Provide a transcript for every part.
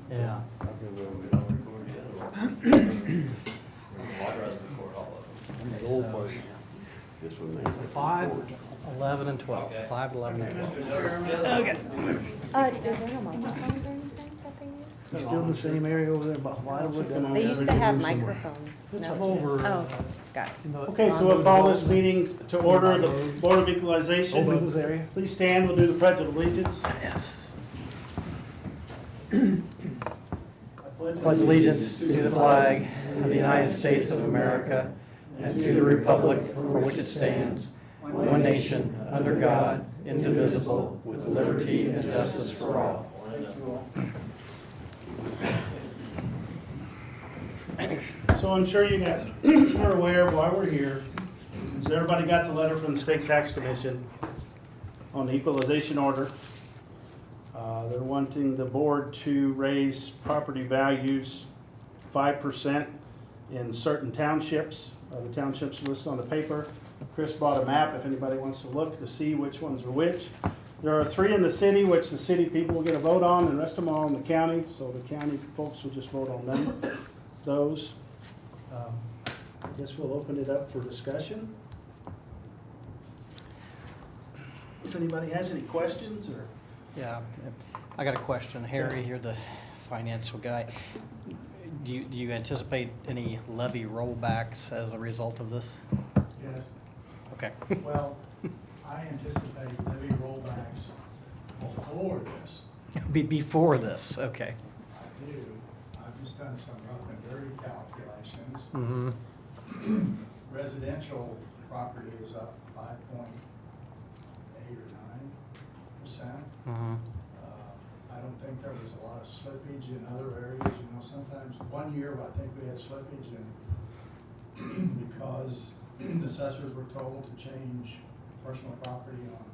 Yeah. I'd rather record all of them. Okay, old so part. This one makes it. 5, 11, and 12. 5, 11, and 12. Okay. Is there a microphone or anything that they use? Still in the same area over there by Wildwood. down They there. used to have microphones. It's No. over. Oh, got it. Okay, so we'll call this meeting to order, the Board of Equalization. Old Douglas area. Please stand, we'll do the Pledge of Allegiance. Yes. Pledge allegiance to the flag of the United States of America and to the republic for which it stands, one nation, under God, indivisible, with liberty and justice for all. So I'm sure you guys are aware of why we're here. So everybody got the letter from the State Tax Commission on the equalization order. They're wanting the board to raise property values 5% in certain townships. The townships listed on the paper. Chris brought a map if anybody wants to look to see which ones are which. There are 3 in the city, which the city people will get a vote on, and the rest of them are all in the county, so the county folks will just vote on them, those. I guess we'll open it up for discussion. If anybody has any questions or. Yeah, I got a question. Harry, you're the financial guy. Do you anticipate any levy rollbacks as a result of this? Yes, Okay. well, I anticipate levy rollbacks before this. Before this, okay. I do. I've just done some rough and dirty calculations. Mm-hmm. Residential property is up 5.8 or 9%. Mm-hmm. I don't think there was a lot of slippage in other areas. You know, sometimes one year I think we had slippage and because the assessors were told to change personal property on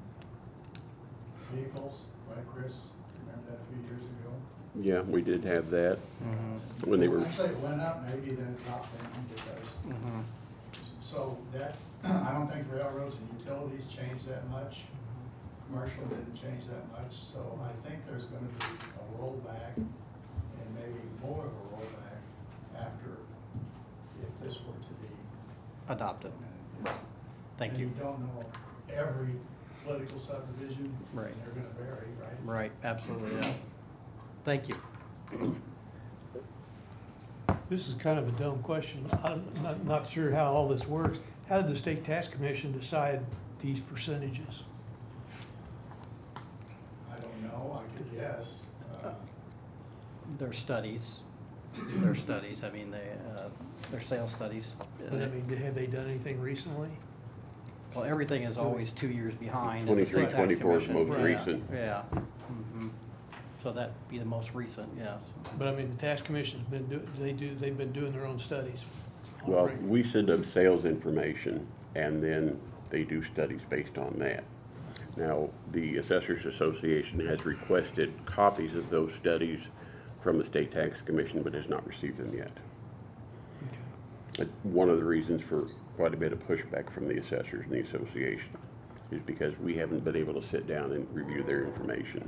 vehicles, right, Chris? Remember that a few years ago? Yeah, we did have that Mm-hmm. when they were, Actually, it went up maybe, then it dropped down because, Mm-hmm. so that, I don't think railroads and utilities changed that much. Commercial didn't change that much, so I think there's gonna be a rollback and maybe more of a rollback after, if this were to be. Adopted. Thank you. And you don't know every political subdivision. Right. They're gonna vary, right? Right, absolutely, yeah. Thank you. This is kind of a dumb question. I'm not sure how all this works. How did the State Tax Commission decide these percentages? I don't know, I could guess. Their studies, I mean, their sales studies. But I mean, have they done anything recently? Well, everything is always 2 years behind. and the 23, State Tax 24 is Commission- most Yeah, recent. Yeah. Mhm. So that'd be the most recent, yes. But I mean, the Tax Commission's been they've been doing their own studies. well, we send them sales information and then they do studies based on that. Now, the Assessors Association has requested copies of those studies from the State Tax Commission, but has not received them yet. One of the reasons for quite a bit of pushback from the assessors and the association is because we haven't been able to sit down and review their information.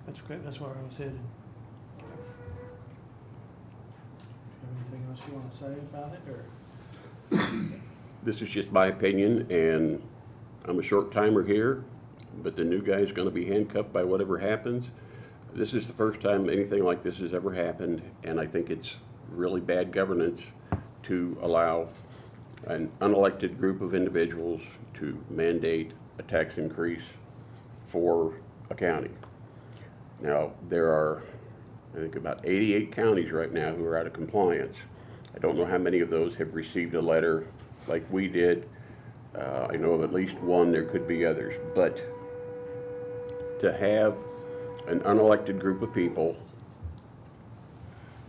That's okay, that's where I was headed. Anything else you want to say about it, or? This is just my opinion, and I'm a short timer here, but the new guy's gonna be handcuffed by whatever happens. This is the first time anything like this has ever happened, and I think it's really bad governance to allow an unelected group of individuals to mandate a tax increase for a county. Now, there are, I think, about 88 counties right now who are out of compliance. I don't know how many of those have received a letter like we did. I know of at least one, there could be others, but to have an unelected group of people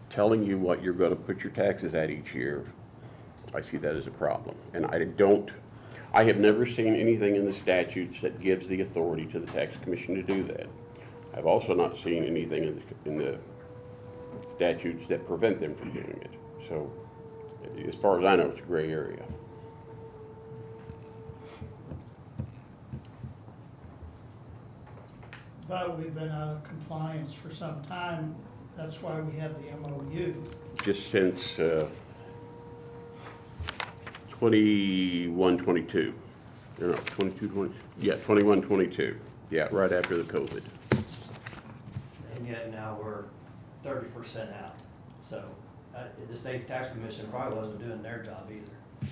telling you what you're gonna put your taxes at each year, I see that as a problem. And I have never seen anything in the statutes that gives the authority to the Tax Commission to do that. I've also not seen anything in the statutes that prevent them from doing it. So, as far as I know, it's a gray area. But we've been out of compliance for some time That's why we have the MOU. just since 21, 22. No, 22, 20, yeah, 21, 22. Yeah, right after the COVID. And yet now we're 30% out. So the state tax commission probably wasn't doing their job either.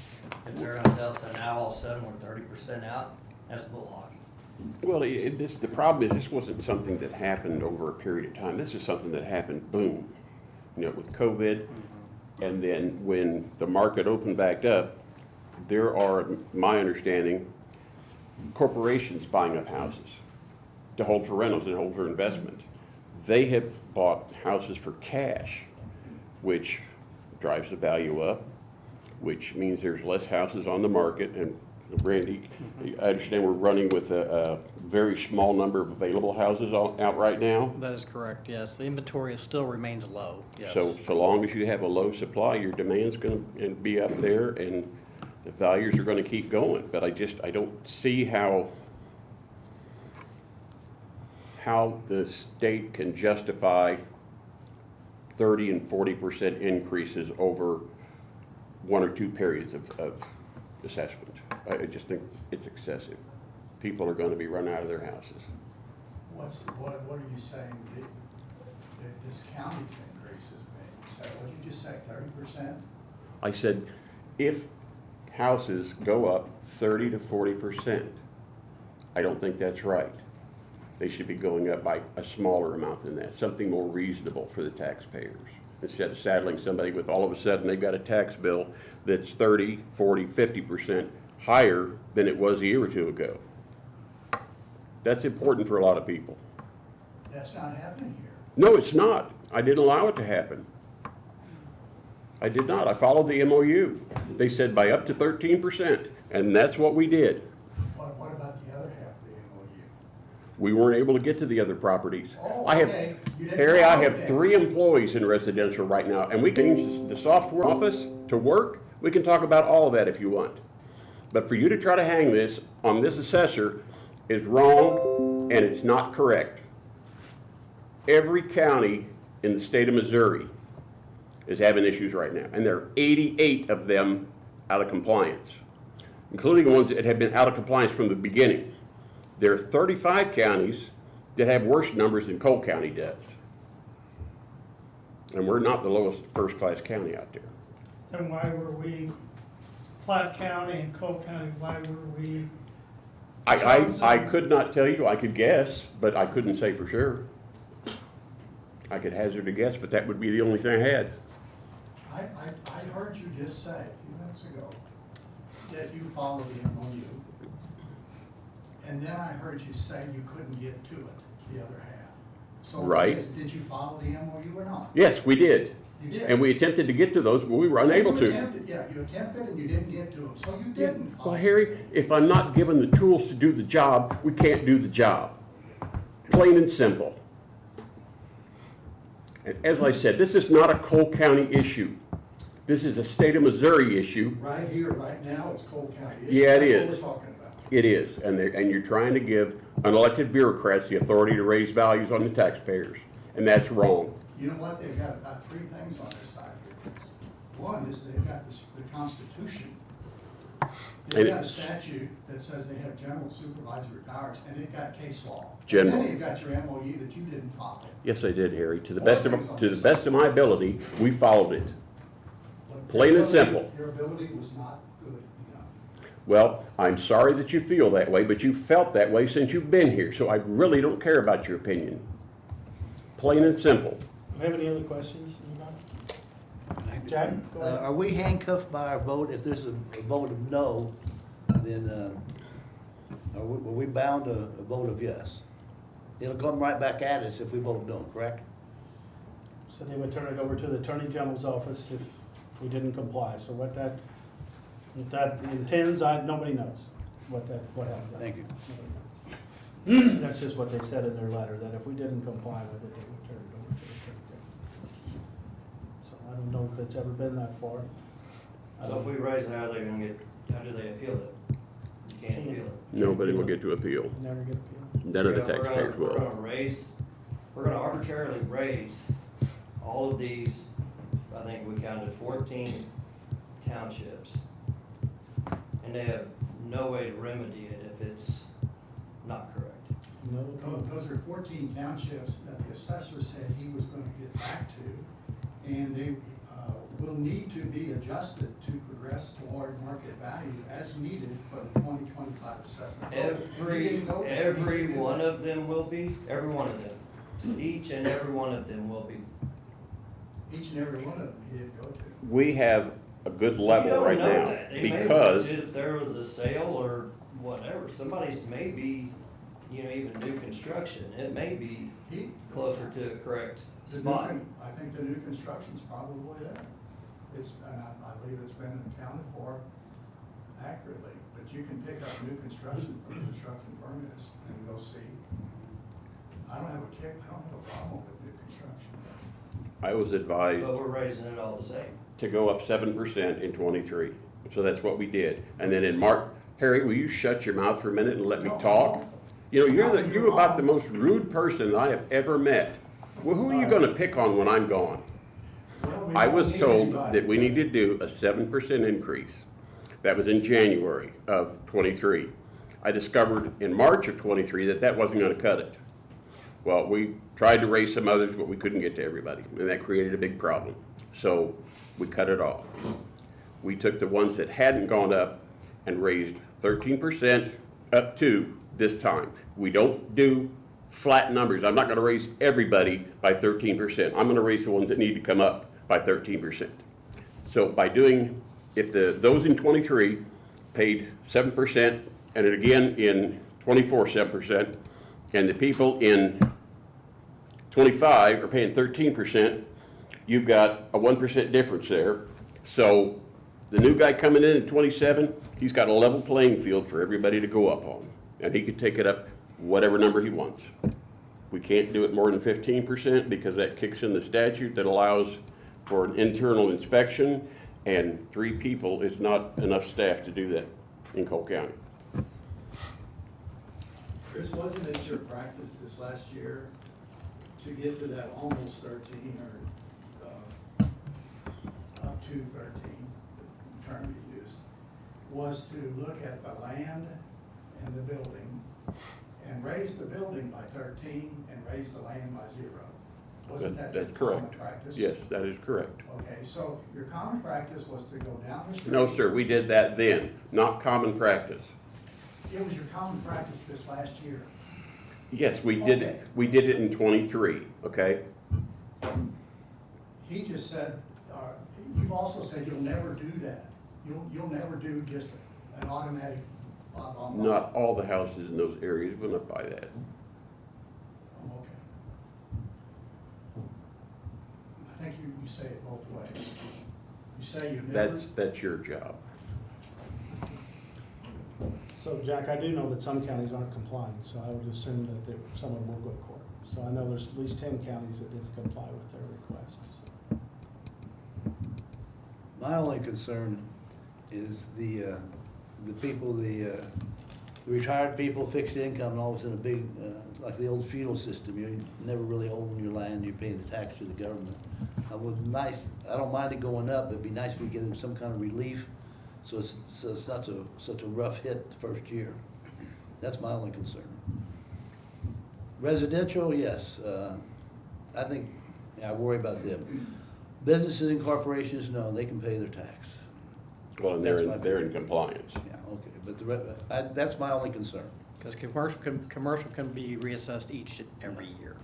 If they're gonna tell us that now all of a sudden we're 30% out, that's a little hockey. Well, the problem is this wasn't something that happened over a period of time. This is something that happened, boom, with COVID. And then when the market opened back up, there are, my understanding, corporations buying up houses to hold for rentals and hold for investment. They have bought houses for cash, which drives the value up, which means there's less houses on the market. And Randy, I understand we're running with a very small number of available houses out right now. That is correct, yes. The inventory still remains low, yes. So long as you have a low supply, your demand's gonna be up there and the values are gonna keep going. But I don't see how the state can justify 30 and 40% increases over one or two periods of assessment. I just think it's excessive. People are gonna be run out of their houses. What are you saying that this county's increase has been? So what did you just say, 30%? I said, if houses go up 30 to 40%, I don't think that's right. They should be going up by a smaller amount than that, something more reasonable for the taxpayers. Instead of saddling somebody with all of a sudden they've got a tax bill that's 30, 40, 50% higher than it was a year or two ago. That's important for a lot of people. That's not happening here. No, it's not. I didn't allow it to happen. I did not. I followed the MOU. They said by up to 13%, and that's what we did. What about the other half of the MOU? We weren't able to get to the other properties. Oh, I have, okay. You didn't Harry, I follow have them. 3 employees in residential right now, and we can change the software office to work. We can talk about all of that if you want. But for you to try to hang this on this assessor is wrong, and it's not correct. Every county in the state of Missouri is having issues right now, and there are 88 of them out of compliance, including the ones that have been out of compliance from the beginning. There are 35 counties that have worse numbers than Cole County does. And we're not the lowest first-class county out there. Then why were we, Platte County and Cole County, why were we? I could not tell you. I could guess, but I couldn't say for sure. I could hazard a guess, but that would be the only thing I had. I heard you just say a few minutes ago that you follow the MOU. And then I heard you say you couldn't get to it, the other half. So Right. did you follow the MOU or not? Yes, we did. You did. And we attempted to get to those, but we were unable You to. attempted, yeah, you attempted and you didn't get to them, so you didn't follow. Well, Harry, if I'm not given the tools to do the job, we can't do the job. Plain and simple. And as I said, this is not a Cole County issue. This is a state of Missouri issue. Right here, right now, it's Cole County. Yeah, it That's is. what we're talking about. It is, and you're trying to give unelected bureaucrats the authority to raise values on the taxpayers, and that's wrong. You know what, they've got about 3 things on their side here. One is they've got the Constitution. They've And got a it's- statute that says they have general supervisory powers, and they've got case law. General. And then you've got your MOU that you didn't follow. Yes, I did, Harry. To the best of my ability, we followed it. But Plain your and ability- simple. Your ability was not good enough. Well, I'm sorry that you feel that way, but you felt that way since you've been here, so I really don't care about your opinion. Plain and simple. Do we have any other questions, anybody? Jack, go ahead. Are we handcuffed by our vote? If there's a vote of no, then are we bound to a vote of yes? It'll come right back at us if we vote no, correct? So they would turn it over to the Attorney General's office if we didn't comply. So what that intends, nobody knows what happens. Thank you. That's just what they said in their letter, that if we didn't comply with it, they would turn it over to the Attorney General. So I don't know if it's ever been that far. So if we raise it, how do they appeal it? You can't appeal it. Nobody will get to appeal. Never get appealed. None of the We're gonna- taxpayers will. We're gonna arbitrarily raise all of these, I think we counted 14 townships. And they have no way to remedy it if it's not correct. No, Those are 14 townships that the assessor said he was gonna get back to, and they will need to be adjusted to progress toward market value as needed for the 2025 assessment. Every one of them will be, every one of them. Each and every one of them will be. Each and every one of them he did go to. We have a good You level don't right know now that. They may because have if there was a sale or whatever, somebody's may be, you know, even new construction, it may be He- closer to a correct The new spot. I think the new construction's probably there. It's, and I believe it's been accounted for accurately, but you can pick up new construction from construction permits and go see. I don't have a problem with new construction. I was advised But we're raising it all the same. to go up 7% in '23. So that's what we did. And then in March, Harry, will you shut your mouth for a minute and let me talk? You know, you're about the most rude person I have ever met. Well, who are you gonna pick on when I'm gone? Well, we I don't was need told anybody. that we needed to do a 7% increase. That was in January of '23. I discovered in March of '23 that that wasn't gonna cut it. Well, we tried to raise some others, but we couldn't get to everybody, and that created a big problem. So we cut it off. We took the ones that hadn't gone up and raised 13% up to this time. We don't do flat numbers. I'm not gonna raise everybody by 13%. I'm gonna raise the ones that need to come up by 13%. So by doing, if those in '23 paid 7%, and then again in '24, 7%, and the people in '25 are paying 13%, you've got a 1% difference there. So the new guy coming in at '27, he's got a level playing field for everybody to go up on. And he could take it up whatever number he wants. We can't do it more than 15% because that kicks in the statute that allows for an internal inspection, and 3 people is not enough staff to do that in Cole County. Chris, wasn't it your practice this last year to get to that almost 13 or up to 13, the term you used, was to look at the land and the building and raise the building by 13 and raise the land by 0? Wasn't that your That's common correct. practice? Yes, that is correct. Okay, so your common practice was to go down the street. No, sir, we did that then, not common practice. It was your common practice this last year. Yes, we Okay. did it in '23, okay? He just said, you've also said you'll never do that. You'll never do just an automatic blah, blah, blah. Not all the houses in those areas went up by that. Oh, okay. I think you say it both ways. You say you never. That's your job. So Jack, I do know that some counties aren't complying, so I would assume that some of them will go to court. So I know there's at least 10 counties that didn't comply with their requests. My only concern is the people, the retired people, fixed income, and all of a sudden a big, like the old feudal system, you never really own your land, you pay the tax to the government. I don't mind it going up, it'd be nice if we give them some kind of relief, so it's not such a rough hit the first year. That's my only concern. Residential, yes, I think, I worry about them. Businesses and corporations, no, they can pay their tax. Well, and they're in compliance. Yeah, okay, but that's my only concern. Because commercial can be reassessed each and every year.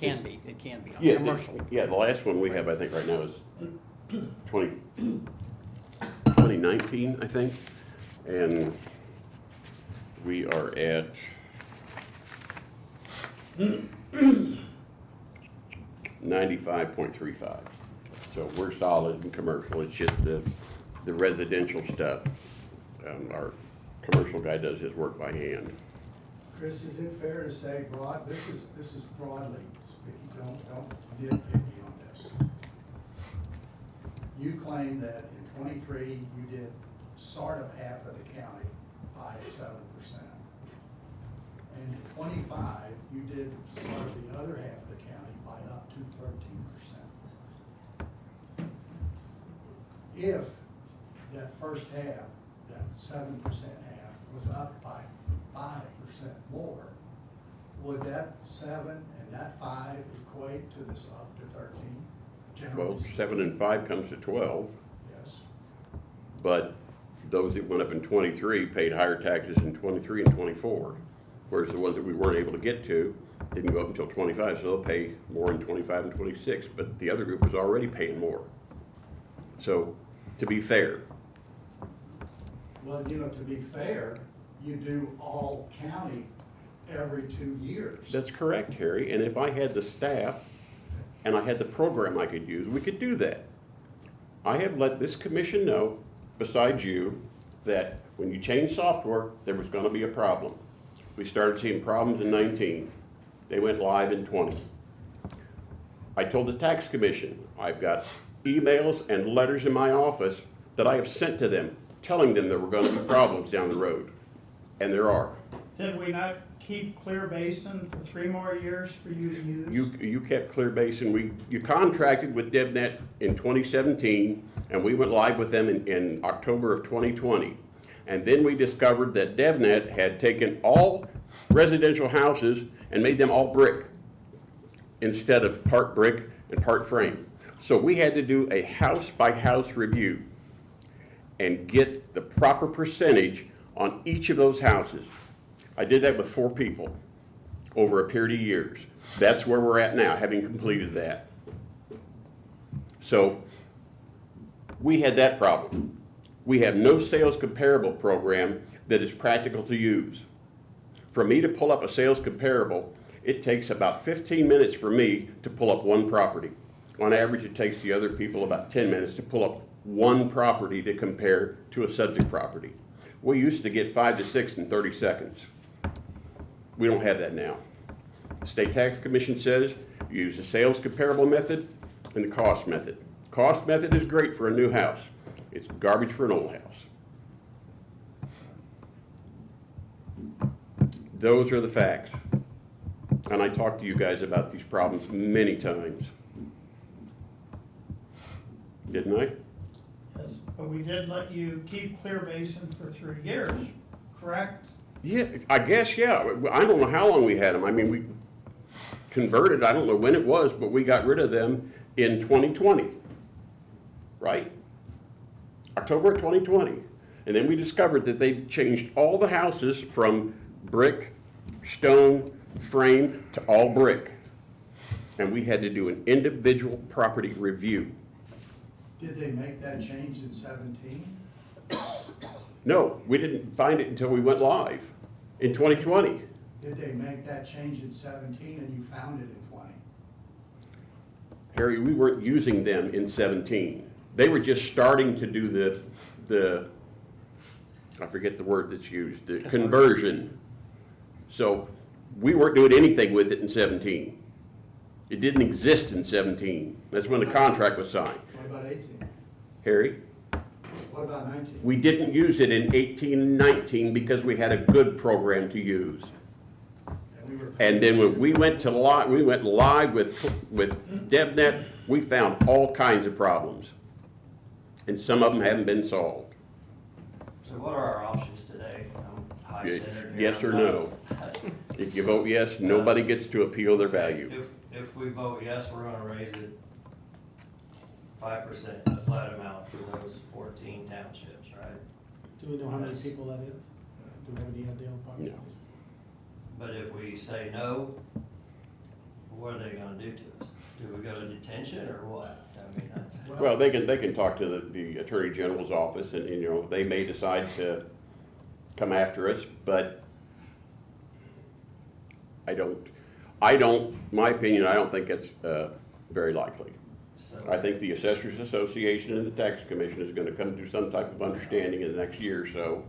It can be on Yeah, commercial. yeah, the last one we have, I think, right now is 2019, I think. And we are at 95.35. So we're solid in commercial, it's just the residential stuff. Our commercial guy does his work by hand. Chris, is it fair to say this is broadly speaking, don't nitpick me on this. You claim that in '23, you did sort of half of the county by 7%. And in '25, you did sort of the other half of the county by up to 13%. if that first half, that 7% half, was up by 5% more, would that 7 and that 5 equate to this up to 13? Generally Well, speaking? 7 and 5 comes to 12, Yes. but those that went up in 23 paid higher taxes in 23 and 24. Whereas the ones that we weren't able to get to didn't go up until 25, so they'll pay more in 25 and 26, but the other group was already paying more. So, to be fair, Well, you know, to be fair, you do all county every 2 years. that's correct, Harry, and if I had the staff and I had the program I could use, we could do that. I have let this commission know, besides you, that when you change software, there was gonna be a problem. We started seeing problems in 19. They went live in 20. I told the tax commission, I've got emails and letters in my office that I have sent to them, telling them there were gonna be problems down the road, and there are. Did we not keep Clear Basin for 3 more years for you to use? You kept Clear Basin, you contracted with DevNet in 2017, and we went live with them in October of 2020. And then we discovered that DevNet had taken all residential houses and made them all brick instead of part brick and part frame. So we had to do a house-by-house review and get the proper percentage on each of those houses. I did that with 4 people over a period of years. That's where we're at now, having completed that. So we had that problem. We have no sales comparable program that is practical to use. For me to pull up a sales comparable, it takes about 15 minutes for me to pull up one property. On average, it takes the other people about 10 minutes to pull up one property to compare to a subject property. We used to get 5 to 6 in 30 seconds. We don't have that now. The State Tax Commission says use the sales comparable method and the cost method. Cost method is great for a new house. It's garbage for an old house. Those are the facts. And I talked to you guys about these problems many times. Didn't I? Yes, but we did let you keep Clear Basin for 3 years, correct? Yeah, I guess, yeah. I don't know how long we had them. I mean, we converted, I don't know when it was, but we got rid of them in 2020, right? October of 2020. And then we discovered that they changed all the houses from brick, stone, frame to all brick. And we had to do an individual property review. Did they make that change in 17? No, we didn't find it until we went live in 2020. Did they make that change in 17 and you found it in 20? Harry, we weren't using them in 17. They were just starting to do the I forget the word that's used, the conversion. So we weren't doing anything with it in 17. It didn't exist in 17. That's when the contract was signed. What about 18? Harry, What about 19? we didn't use it in 18 and 19 because we had a good program to use. And then when we went live with DevNet, we found all kinds of problems. And some of them haven't been solved. So what are our options today? I'm high-centered here. Yes or no? If you vote yes, nobody gets to appeal their value. If we vote yes, we're gonna raise it 5%, a flat amount for those 14 townships, right? Do we know how many people that is? Do we have any idea of population? But if we say no, what are they gonna do to us? Do we go to detention or what? I mean, that's. Well, they can talk to the Attorney General's office and, you know, they may decide to come after us, but my opinion, I don't think it's very likely. So- I think the Assessors Association and the Tax Commission is gonna come to some type of understanding in the next year or so,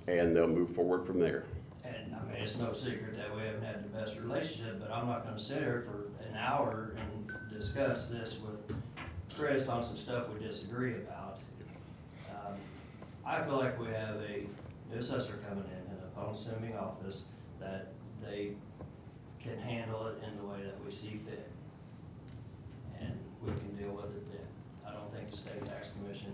and they'll move forward from there. And I mean, it's no secret that we haven't had the best relationship, but I'm not gonna sit here for an hour and discuss this with Chris on some stuff we disagree about. I feel like we have a new assessor coming in an unassuming office that they can handle it in the way that we see fit. And we can deal with it then. I don't think the state tax commission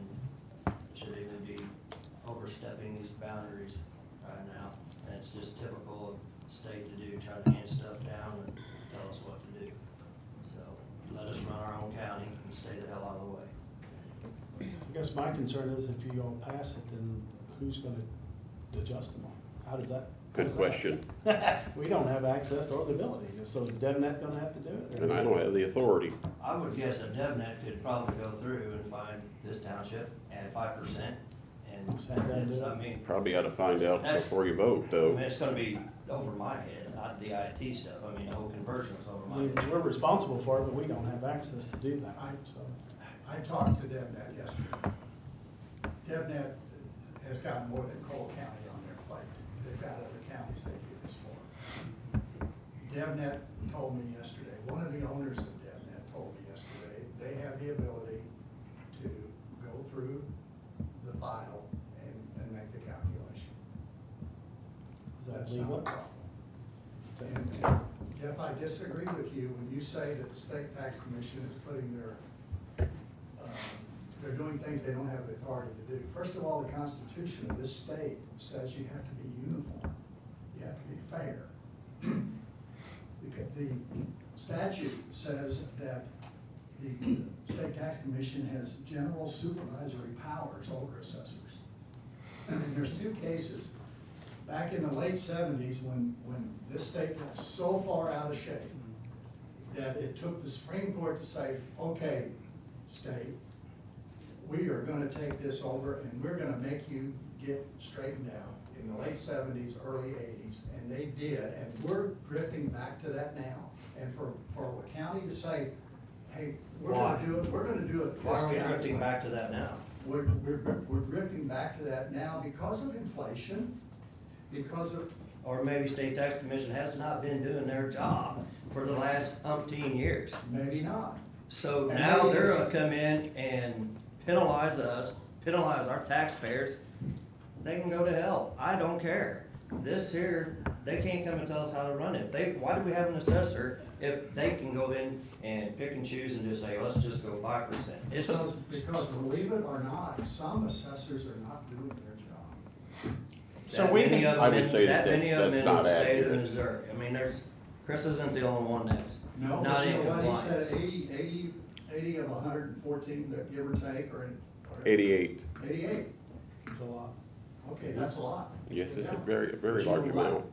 these boundaries right now. And it's just typical of state to do, try to hand stuff down and tell us what to do. So let us run our own county and stay the hell out of the way. I guess my concern is if you all pass it, then who's gonna adjust them all? How does that? how Good does that- question. We don't have access or the ability, so is DevNet gonna have to do it? or- And I don't have the authority. I would guess that DevNet could probably go through and find this township, add 5%, and Just have them do it's, it. I mean, Probably ought to find out That's- before you vote, I though. mean, it's gonna be over my head, not the IT stuff. I mean, the whole conversion is over I my mean, head. we're responsible for it, but we don't have access to do that, so. I talked to DevNet yesterday. DevNet has got more than Cole County on their plate. They've got other counties they do this for. DevNet told me yesterday, one of the owners of DevNet told me yesterday, they have the ability to go through the file and make the calculation. Is that That's legal? not a problem. And Jeff, I disagree with you when you say that the state tax commission is putting they're doing things they don't have the authority to do. First of all, the Constitution of this state says you have to be uniform, you have to be fair. The statute says that the state tax commission has general supervisory powers over assessors. And there's two cases. Back in the late 70s, when this state got so far out of shape that it took the Supreme Court to say, okay, state, we are gonna take this over and we're gonna make you get straightened out in the late 70s, early 80s, and they did, and we're drifting back to that now. And for a county to say, hey, we're Why? gonna do it. Why are we this county's drifting way. back to that now? We're drifting back to that now because of inflation, because of, Or maybe state tax commission has not been doing their job for the last umpteen years. maybe not. So And now maybe they're it's- gonna come in and penalize us, penalize our taxpayers. They can go to hell. I don't care. This here, they can't come and tell us how to run it. Why do we have an assessor if they can go in and pick and choose and just say, let's just go 5%? It's, Because believe it or not, some assessors are not doing their job. So that we many can- of I them would in- say that that many of them that's in the not state of accurate. Missouri. I mean, Chris isn't the only one that's No, not but you in know what, he compliance. said 80 of 114, that give or take, or 88. 88. It's a lot. Okay, that's a lot. Yes, it's a Yeah. very But you know large what? amount.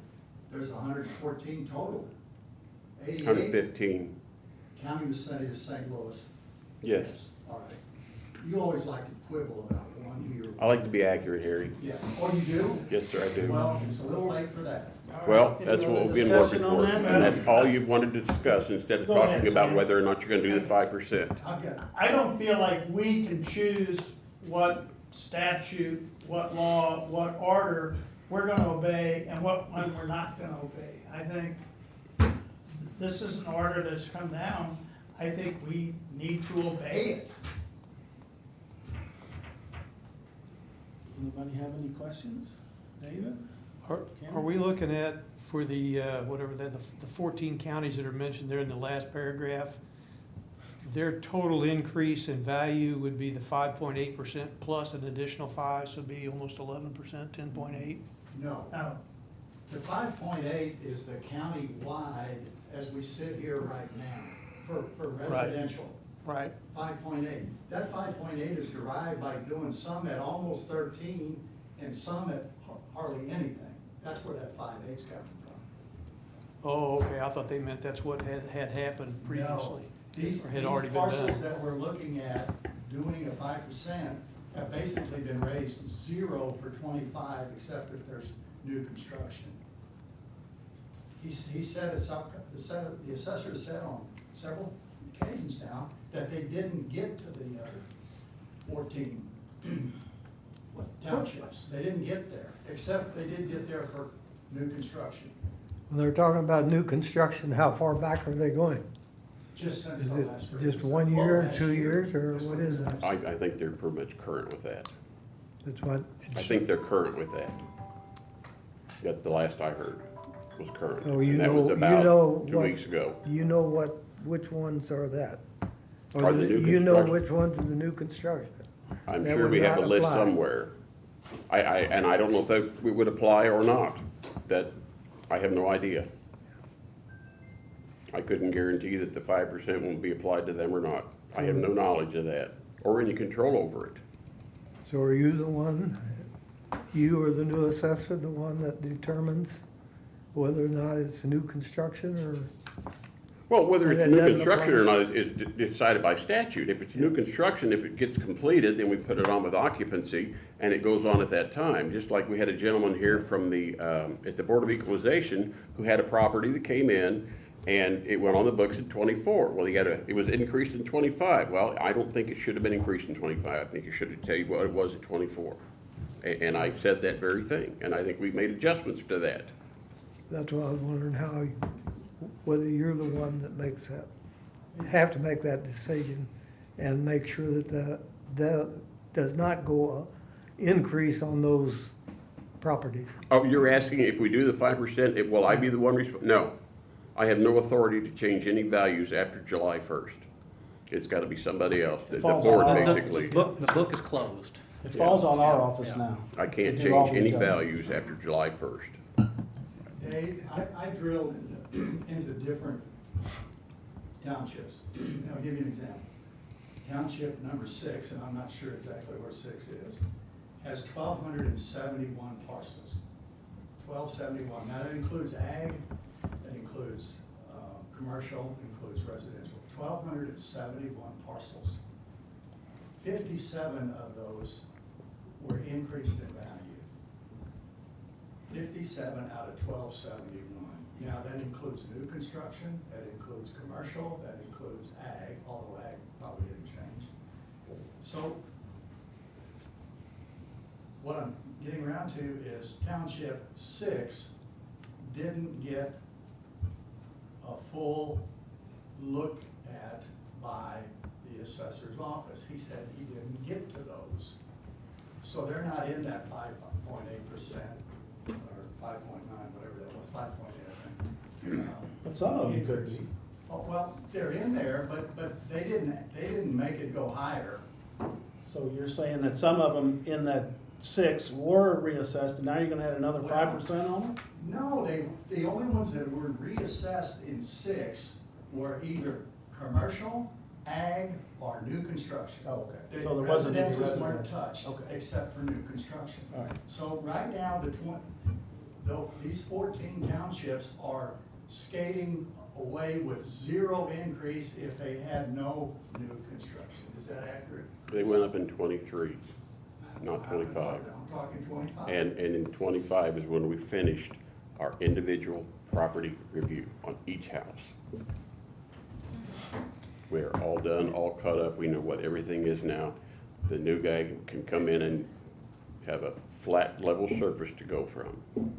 There's 114 total. 88 115. counting the city of St. Louis. Yes. All right. You always like to quibble about one here. I like to be accurate, Harry. Yeah, oh, you do? Yes, sir, I do. Well, it's a little late for that. Well, Any that's what other we've been discussion working on for. that? And that's all you wanted to discuss instead of Go ahead, talking about Sam. whether or not you're gonna do the 5%. I've got, I don't feel like we can choose what statute, what law, what order we're gonna obey and what one we're not gonna obey. I think this is an order that's come down. I think we need to obey it. Anybody have any questions? David? Are we looking at, for the, whatever, the 14 counties that are mentioned there in the last paragraph, their total increase in value would be the 5.8% plus an additional 5, so it'd be almost 11%, 10.8? no. Now, The 5.8 is the county-wide as we sit here right now for residential. Right. 5.8. That 5.8 is derived by doing some at almost 13 and some at hardly anything. That's where that 5.8's coming from. Oh, okay, I thought they meant that's what had happened No, previously. These Or had already been parcels done. that we're looking at doing a 5% have basically been raised 0 for 25, except if there's new construction. He said, the assessor said on several occasions now that they didn't get to the other 14 townships. They didn't get there, except they did get there for new construction, When they're talking about new construction, how far back are they going? just since Is the it last. just 1 year, 2 years, or what is that? I think they're pretty much current with that. That's what, I think they're current with that. That's the last I heard, was current. So you And that was know about 2 what- weeks ago. you know which ones are that? Or Are the new you know construction. which ones are the new construction? I'm That sure would we have a not list apply. somewhere. And I don't know if that would apply or not. That, I have no idea. I couldn't guarantee that the 5% won't be applied to them or not. I have no knowledge of that, or any control over it. So are you the one, you or the new assessor, the one that determines whether or not it's new construction or? Well, whether it's It new doesn't construction or apply. not is decided by statute. If it's new construction, if it gets completed, then we put it on with occupancy, and it goes on at that time. Just like we had a gentleman here from the, at the Board of Equalization, who had a property that came in, and it went on the books at 24. Well, it was increased in 25. Well, I don't think it should have been increased in 25. I think it should have tell you what it was at 24. And I said that very thing, and I think we made adjustments to that. That's why I was wondering how, whether you're the one that makes that, have to make that decision and make sure that that does not go increase on those properties. Oh, you're asking if we do the 5%, will I be the one No. I have no authority to change any values after July 1st. It's gotta be somebody else, the Falls board on our- basically. The book is closed. It falls on our office Yeah. now. I can't To do all change the any adjustments. values after July 1st. Dave, I drilled into different townships. I'll give you an example. Township number 6, and I'm not sure exactly where 6 is, has 1,271 parcels. 1,271. Now that includes ag, that includes commercial, includes residential. 1,271 parcels. 57 of those were increased in value. 57 out of 1,271. Now, that includes new construction, that includes commercial, that includes ag, although ag probably didn't change. So, what I'm getting around to is Township 6 didn't get a full look at by the assessor's office. He said he didn't get to those. So they're not in that 5.8%. Or 5.9, whatever that was, 5.8, I think. But some of them could Increase. be. Oh, well, they're in there, but they didn't make it go higher. So you're saying that some of them in that 6 were reassessed, and now you're gonna add another Well- 5% on them? No, the only ones that were reassessed in 6 were either commercial, ag, or new construction. Oh, okay. The So there wasn't any residences weren't residential. touched, Okay. except for new construction. All right. So right now, these 14 townships are skating away with 0 increase if they had no new construction. Is that accurate? They went up in 23, not 25. I'm talking 25. And in 25 is when we finished our individual property review on each house. We're all done, all cut up, we know what everything is now. The new guy can come in and have a flat, level surface to go from,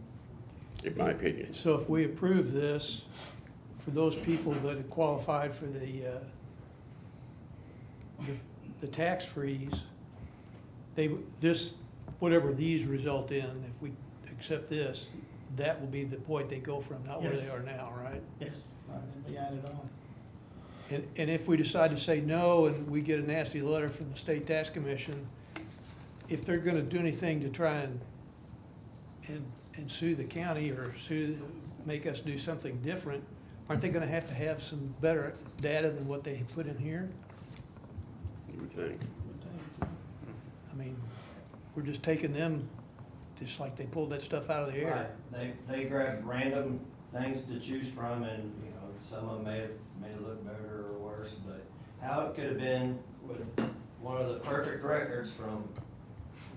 in my opinion. So if we approve this, for those people that had qualified for the tax freeze, whatever these result in, if we accept this, that will be the point they go from, not where Yes. they are now, right? Yes. Right, it'll be added on. And if we decide to say no and we get a nasty letter from the state tax commission, if they're gonna do anything to try and sue the county or make us do something different, aren't they gonna have to have some better data than what they put in here? You would think. I mean, we're just taking them, just like they pulled that stuff out of the air. Right, they grabbed random things to choose from, and, you know, some of them made it look better or worse, but how it could have been with one of the perfect records from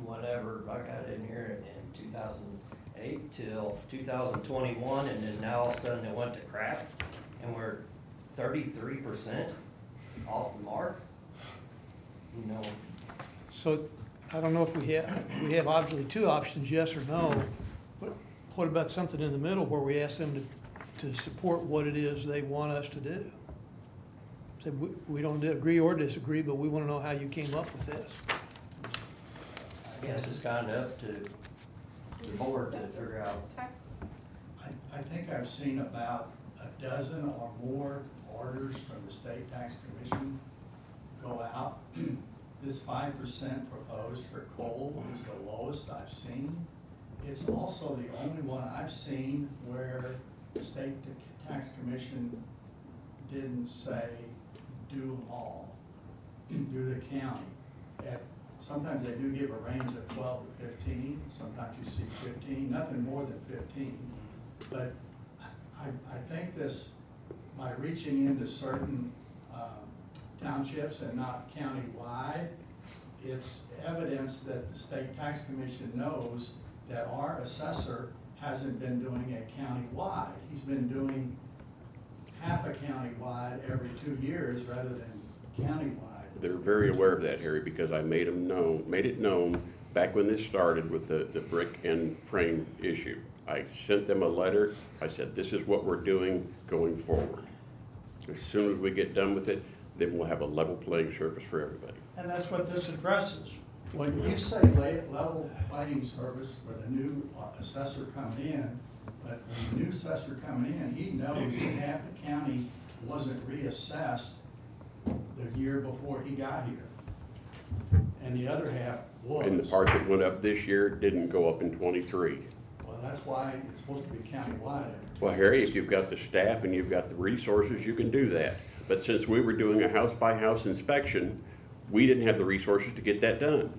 whatever, I got it in here in 2008 till 2021, and then now all of a sudden it went to crap, and we're 33% off the mark, you know. So I don't know if we have obviously two options, yes or no, but what about something in the middle where we ask them to support what it is they want us to do? Say, we don't agree or disagree, but we want to know how you came up with this. I guess it's kind of up to the board to figure out. I think I've seen about a dozen or more orders from the state tax commission go out. this 5% proposed for coal is the lowest I've seen. It's also the only one I've seen where the state tax commission didn't say, do them all, do the county. Sometimes they do give a range of 12 to 15, sometimes you see 15, nothing more than 15. But I think this, by reaching into certain townships and not countywide, it's evidence that the state tax commission knows that our assessor hasn't been doing a countywide. He's been doing half a countywide every 2 years rather than countywide. They're very aware of that, Harry, because I made it known back when this started with the brick and frame issue. I sent them a letter. I said, this is what we're doing going forward. As soon as we get done with it, then we'll have a level playing surface for everybody. And that's what this addresses. When you say level playing service for the new assessor coming in, but when the new assessor coming in, he knows that half the county wasn't reassessed the year before he got here. And the other half was. And the part that went up this year didn't go up in '23. Well, that's why it's supposed to be countywide. Well, Harry, if you've got the staff and you've got the resources, you can do that. But since we were doing a house-by-house inspection, we didn't have the resources to get that done.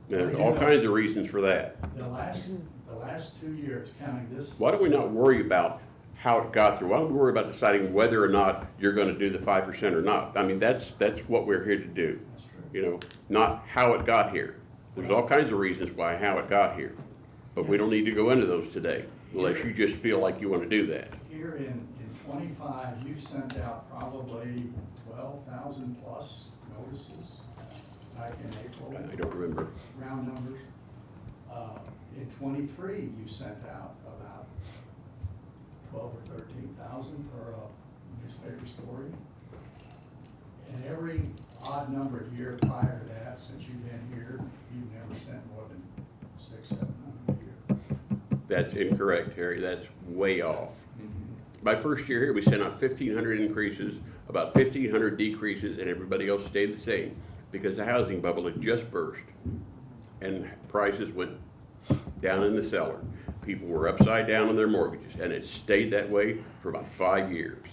There's all kinds of reasons for that. The last 2 years, counting this. Why do we not worry about how it got through? Why don't we worry about deciding whether or not you're gonna do the 5% or not? I mean, that's what we're here to do. That's true. You know, not how it got here. There's all kinds of reasons why how it got here. But we don't need to go into those today, unless you just feel like you wanna do that. Here in 25, you've sent out probably 12,000 plus notices back in April. I don't remember. Round numbers. In 23, you sent out about 12 or 13,000 for a newspaper story. And every odd numbered year prior to that, since you've been here, you've never sent more than 600, 700 a year. That's incorrect, Harry. That's way off. My first year here, we sent out 1,500 increases, about 1,500 decreases, and everybody else stayed the same because the housing bubble had just burst and prices went down in the cellar. People were upside down on their mortgages, and it stayed that way for about 5 years.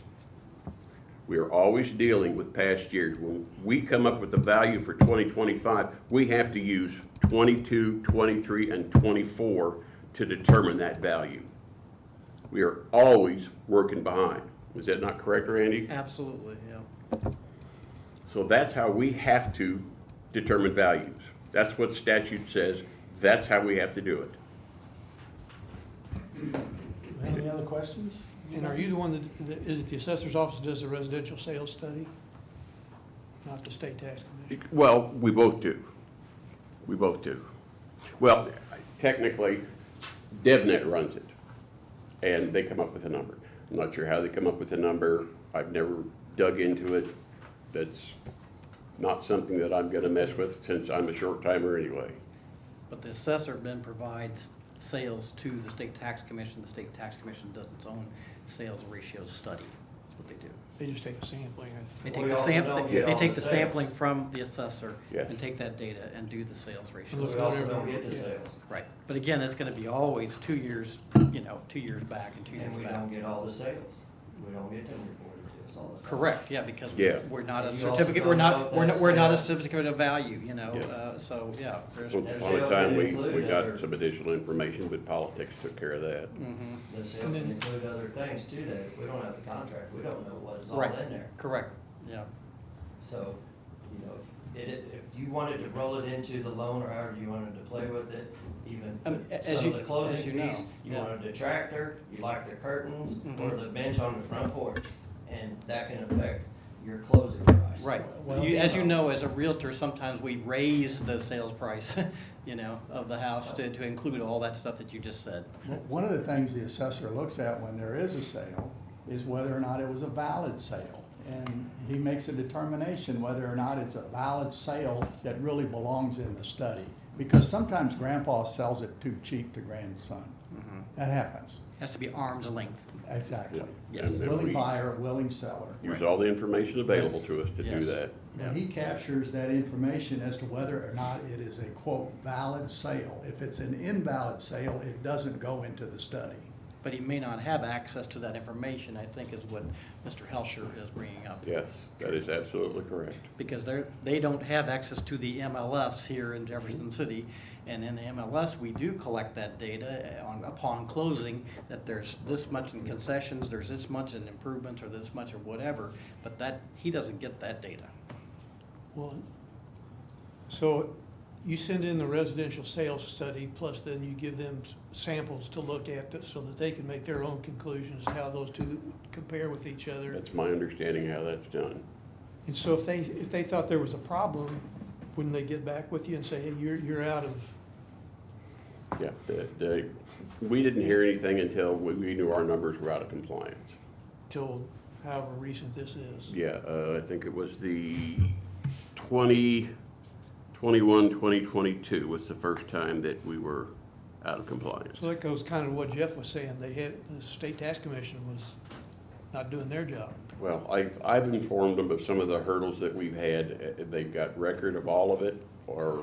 We are always dealing with past years. When we come up with the value for 2025, we have to use 22, 23, and 24 to determine that value. We are always working behind. Is that not correct, Randy? Absolutely, yeah. So that's how we have to determine values. That's what statute says. That's how we have to do it. Any other questions? And are you the one that, is it the assessor's office does the residential sales study? Not the state tax commission? Well, we both do. We both do. Well, technically, DevNet runs it, and they come up with a number. I'm not sure how they come up with a number. I've never dug into it. That's not something that I'm gonna mess with since I'm a short timer anyway. But the assessor then provides sales to the state tax commission. The state tax commission does its own sales ratio study. That's what they do. They just take a sampling. They We take the also sampling, don't get they all take the the sales. sampling from the assessor Yes. and take that data and do the sales ratio. Look We at also whatever- don't get the yeah. sales, Right, but again, it's gonna be always 2 years, 2 years back and 2 years and we back. don't get all the sales. We don't get them reported to us all the time. Correct, yeah, because Yeah. we're not a And you also certificate, don't we're know not, if we're that's not, we're not a sale. certificate of value, Yeah. so, yeah, there's. Once And upon a sale time, can we include got other- some additional information, but politics took care of that. Mhm. The sale And can then- include other things too, that if we don't have the contract, we don't know what's all Right. in there. Correct, yeah. So, you know, if you wanted to roll it into the loan or however you wanted to play with it, even put As some you- of the closing as you know, fees, you yeah. wanted the tractor, you like the curtains, Mhm. or the bench on the front porch, and that can affect your closing price. Right. Well, As you know, as a realtor, sometimes we raise the sales price, of the house to include all that stuff that you just said. One of the things the assessor looks at when there is a sale is whether or not it was a valid sale. And he makes a determination whether or not it's a valid sale that really belongs in the study. Because sometimes grandpa sells it too cheap to grandson. That happens, Has to be arm's length. exactly. Yes. And then Willing we buyer, willing seller. use all the information available to us to do Yes. that. And he captures that information as to whether or not it is a quote valid sale. If it's an invalid sale, it doesn't go into the study. But he may not have access to that information, I think is what Mr. Helsher is bringing up. Yes, that is absolutely correct. Because they don't have access to the MLS here in Jefferson City. And in the MLS, we do collect that data upon closing, that there's this much in concessions, there's this much in improvements, or this much or whatever. But that, he doesn't get that data. Well, so you send in the residential sales study, plus then you give them samples to look at so that they can make their own conclusions, how those two compare with each other. That's my understanding how that's done. And so if they thought there was a problem, wouldn't they get back with you and say, hey, you're out of, Yeah, we didn't hear anything until we knew our numbers were out of compliance. till however recent this is? Yeah, I think it was the 2022 was the first time that we were out of compliance. So that goes kind of what Jeff was saying, the state tax commission was not doing their job. Well, I've informed them of some of the hurdles that we've had. They've got record of all of it, or,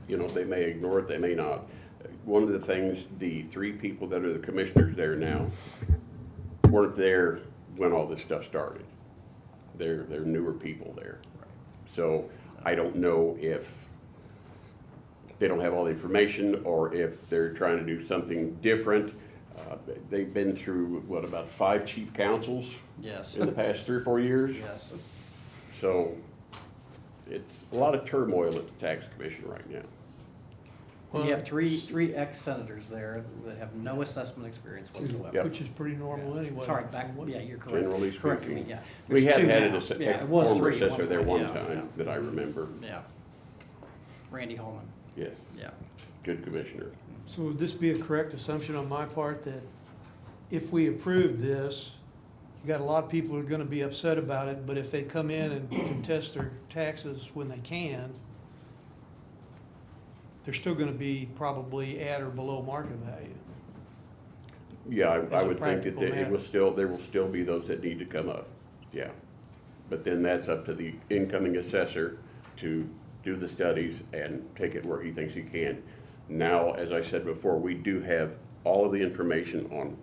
you know, they may ignore it, they may not. One of the things, the three people that are the commissioners there now weren't there when all this stuff started. They're newer people there. So I don't know if they don't have all the information or if they're trying to do something different. They've been through, what, about 5 chief councils Yes. in the past 3 or 4 years? Yes. So it's a lot of turmoil at the tax commission right now. We have three ex-senators there that have no assessment experience whatsoever. Yep. Which is pretty normal anyway. Sorry, back, yeah, you're correct. Generally Correct me, speaking. yeah. We There's have two had now. a Yeah, it was former 3 at assessor there one point, yeah, time that I remember. Yeah. Randy Holman, Yes, yeah. good commissioner. So would this be a correct assumption on my part that if we approve this, you got a lot of people who are gonna be upset about it, but if they come in and contest their taxes when they can, they're still gonna be probably at or below market value? Yeah, I As a would think that practical it will matter. still, there will still be those that need to come up, yeah. But then that's up to the incoming assessor to do the studies and take it where he thinks he can. Now, as I said before, we do have all of the information on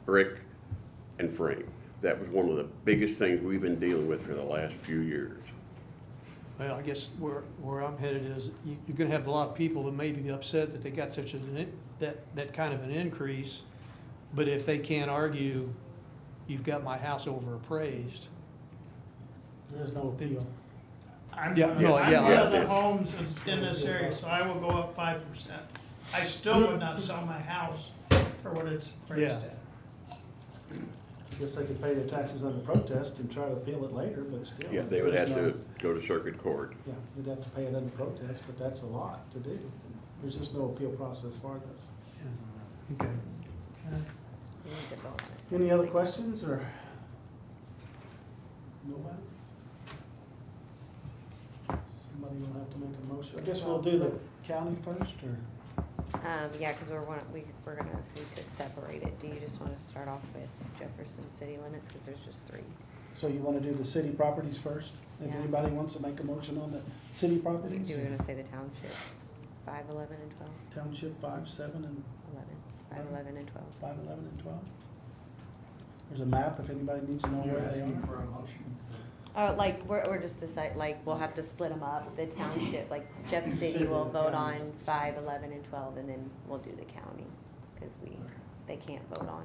brick and frame. That was one of the biggest things we've been dealing with for the last few years. Well, I guess where I'm headed is, you're gonna have a lot of people that may be upset that they got such that kind of an increase, but if they can't argue, you've got my house overappraised. There's no appeal. I'm Yeah, one of no, I'm yeah, one I- of the homes in this area, so I will go up 5%. I still would not sell my house for what it's appraised Yeah. at. Guess they could pay their taxes under protest and try to appeal it later, but still. Yeah, they would have there's no- to go to circuit court. Yeah, they'd have to pay it under protest, but that's a lot to do. There's just no appeal process for this. Okay. Any other questions, or? Nobody? Somebody will have to make a motion. I guess we'll do the county first, or? Yeah, because we're gonna need to separate it. Do you just want to start off with Jefferson city limits, because there's just 3? So you want to do the city properties first? If Yeah. anybody wants to make a motion on the city Do properties? we want to say the townships? 5, 11, and 12? Township 5, 7, and 11. 5, 11, and 12. 5, 11, and 12? There's a map if anybody needs to know You're where they asking are. for a motion? Like, we're just decide, like, we'll have to split them up. The township, like, Jeff City City will and vote counties. on 5, 11, and 12, and then we'll do the county, because they can't vote on.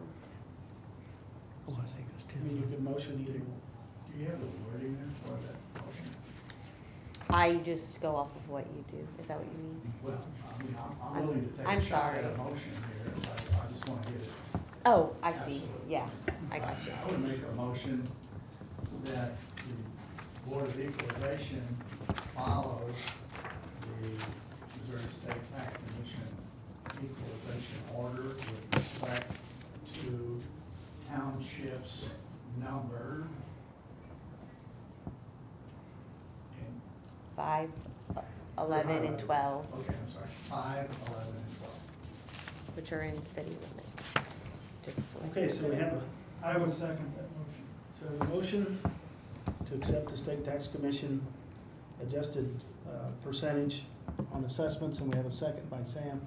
Oh, I think it's You need a good motion either. Do you have the wording there for that motion? I just go off of what you do. Is that what you mean? Well, I mean, I'm willing to take I'm a shot sorry. at a motion here, but I just want to get it. Oh, I see. Absolutely. Yeah, I got you. I would make a motion that the Board of Equalization follows the Missouri State Tax Commission equalization order with respect to townships numbered in, 5, 11, and 12. okay, I'm sorry, 5, 11, and 12. which are in city limits. Just to let Okay, so we have a, I would second that motion. so we have a motion to accept the state tax commission adjusted percentage on assessments, and we have a second by Sam.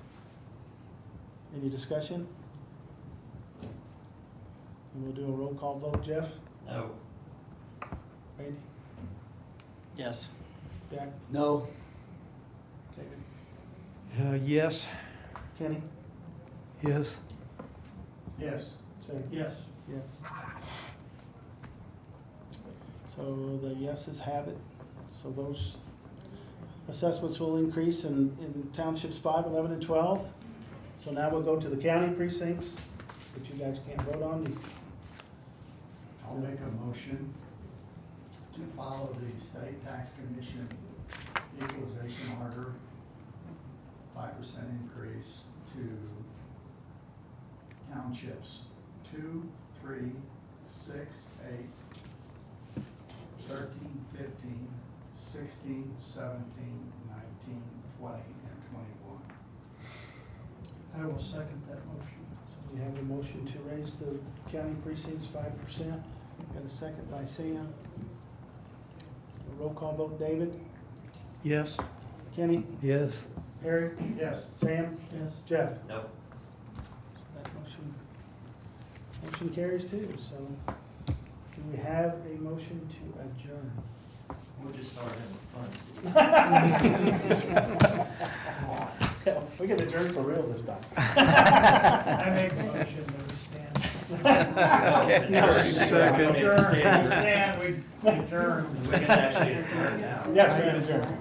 Any discussion? And we'll do a roll call vote. Jeff? No. Randy? Yes. Jack? No. David? Yes. Kenny? Yes. Yes. Sam? Yes. Yes. So the yeses have it. So those assessments will increase in townships 5, 11, and 12. So now we'll go to the county precincts, which you guys can't vote on. I'll make a motion to follow the state tax commission equalization order, 5% increase to townships 2, 3, 6, 8, 13, 15, 16, 17, 19, 20, and 21. I will second that motion. So we have a motion to raise the county precincts 5%. Got a second by Sam. A roll call vote. David? Yes. Kenny? Yes. Harry? Yes. Sam? Yes. Jeff? No. That motion carries too, so do we have a motion to adjourn? We'll just start having fun. We can adjourn for real this time. I make a motion that we stand. No, Second. Adjourn, we stand, we adjourn. We can actually adjourn now. Yes, we can adjourn.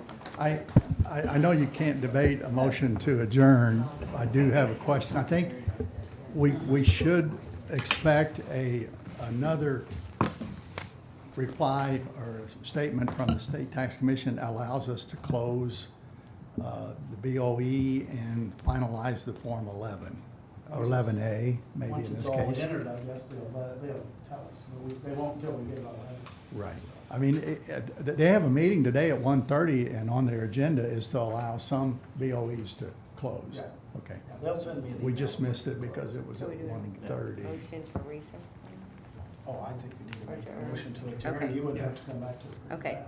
I know you can't debate a motion to adjourn. I do have a question. I think we should expect another reply or statement from the State Tax Commission that allows us to close the BOE and finalize the Form 11, or 11A, maybe Once in it's this all case. entered, I guess they'll tell us, but they won't until we get it all entered. Right. I mean, they have a meeting today at 1:30, and on their agenda is to allow some BOEs to close. Yeah. Okay. Yeah, they'll send me an email. We just missed it because it was So at we do a 1:30. motion for recess? Oh, I think we need to make Adjourn. a motion to adjourn. Okay. You wouldn't have to come back to it. Okay.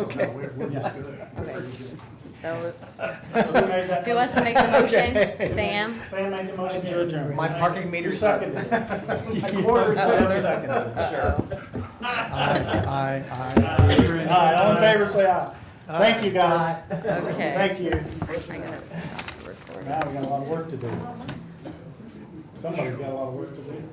Okay, we're just good. Okay. So, So who made that who wants to motion? make the motion? Sam? Sam made the motion to adjourn. My parking meter's You seconded it. A quarter Sam seconded it. Sure. Aye. Aye, all in favor, say aye. Thank you, guys. Okay. Thank you. I gotta stop the recording. Now we got a lot of work to do. Somebody's got a lot of work to do.